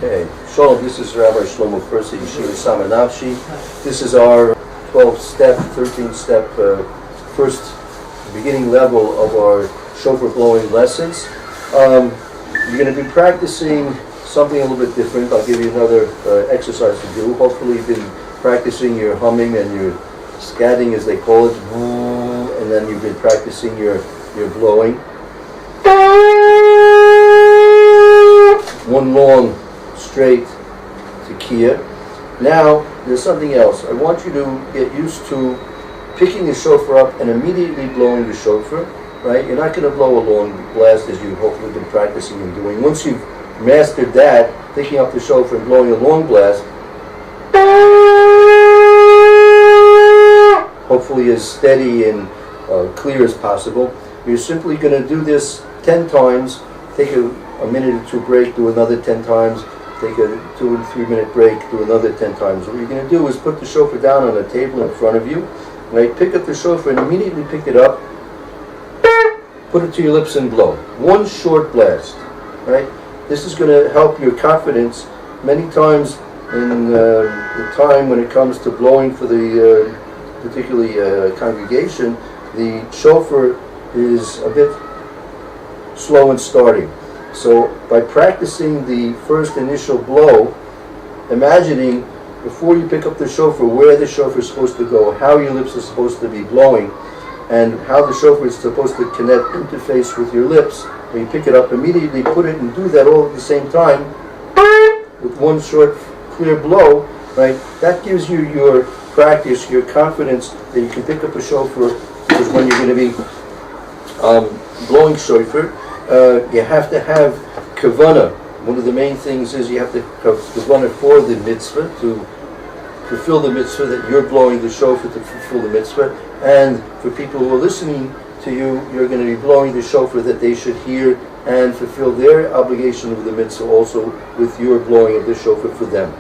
Okay, Shalom, this is Rabbi Shlomo Furst at Yeshiva Tsama Nafshi. This is our 12-step, 13-step first beginning level of our shofar blowing lessons. You're going to be practicing something a little bit different. I'll give you another exercise to do. Hopefully you've been practicing your humming and your scatting, as they call it, and then you've been practicing your blowing. One long straight tekiah. Now there's something else. I want you to get used to picking the shofar up and immediately blowing the shofar. Right? You're not going to blow a long blast as you've hopefully been practicing and doing. Once you've mastered that, picking up the shofar and blowing a long blast, hopefully as steady and clear as possible, you're simply going to do this 10 times. Take a minute or two break, do another 10 times. Take a 2 and 3 minute break, do another 10 times. What you're going to do is put the shofar down on a table in front of you. Right? Pick up the shofar and immediately pick it up. Put it to your lips and blow. One short blast. Right? This is going to help your confidence. Many times in the time when it comes to blowing for the particularly congregation, the shofar is a bit slow in starting. So by practicing the first initial blow, imagining before you pick up the shofar where the shofar is supposed to go, how your lips are supposed to be blowing, and how the shofar is supposed to connect, interface with your lips. When you pick it up, immediately put it and do that all at the same time with one short clear blow, right? That gives you your practice, your confidence that you can pick up a shofar, because when you're going to be blowing shofar, you have to have kavanah. One of the main things is you have to have kavanah for the mitzvah, to fulfill the mitzvah, that you're blowing the shofar to fulfill the mitzvah. And for people who are listening to you, you're going to be blowing the shofar that they should hear and fulfill their obligation of the mitzvah also with your blowing of the shofar for them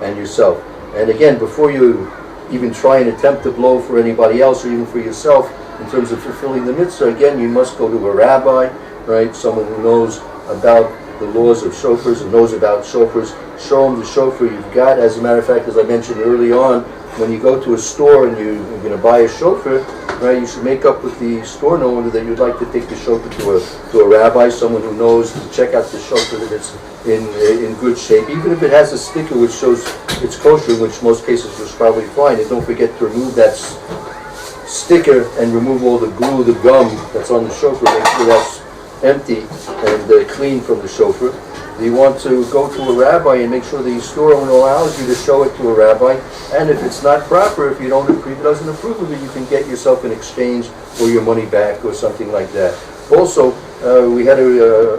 and yourself. And again, before you even try and attempt to blow for anybody else or even for yourself in terms of fulfilling the mitzvah, again, you must go to a rabbi, right? Someone who knows about the laws of shofars and knows about shofars. Show them the shofar you've got. As a matter of fact, as I mentioned early on, when you go to a store and you're going to buy a shofar, right, you should make up with the store owner that you'd like to take the shofar to a rabbi, someone who knows to check out the shofar that it's in good shape, even if it has a sticker which shows it's kosher, in which most cases is probably fine. And don't forget to remove that sticker and remove all the glue, the gum that's on the shofar. Make sure that's empty and clean from the shofar. You want to go to a rabbi and make sure the store owner allows you to show it to a rabbi. And if it's not proper, if you don't approve, doesn't approve of it, you can get yourself an exchange or your money back or something like that. Also, we had a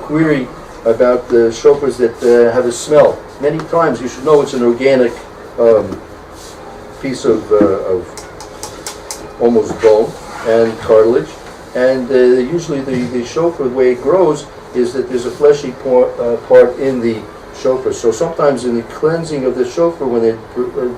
query about the shofars that have a smell. Many times you should know it's an organic piece of almost bone and cartilage. And usually the shofar, the way it grows, is that there's a fleshy part in the shofar. So sometimes in the cleansing of the shofar, when they're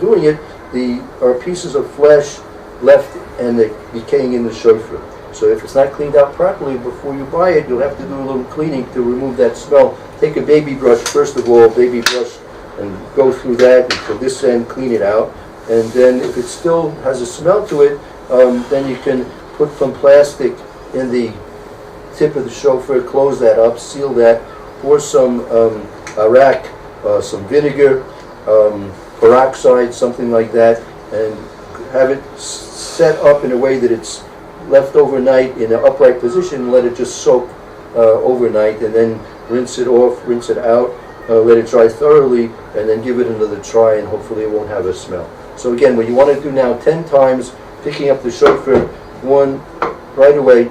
doing it, there are pieces of flesh left and they're decaying in the shofar. So if it's not cleaned out properly before you buy it, you'll have to do a little cleaning to remove that smell. Take a baby brush, first of all, and go through that until this end, clean it out. And then if it still has a smell to it, then you can put some plastic in the tip of the shofar, close that up, seal that, pour some arak, some vinegar, peroxide, something like that, and have it set up in a way that it's left overnight in an upright position and let it just soak overnight, and then rinse it off, rinse it out, let it dry thoroughly, and then give it another try, and hopefully it won't have a smell. So again, what you want to do now 10 times, picking up the shofar, one right away,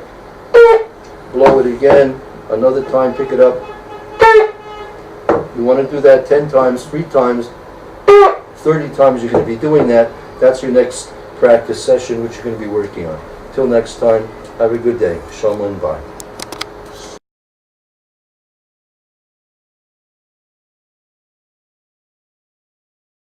blow it again, another time, pick it up. You want to do that 10 times, 3 times, 30 times you're going to be doing that. That's your next practice session, which you're going to be working on. Till next time, have a good day. Shalom and bye.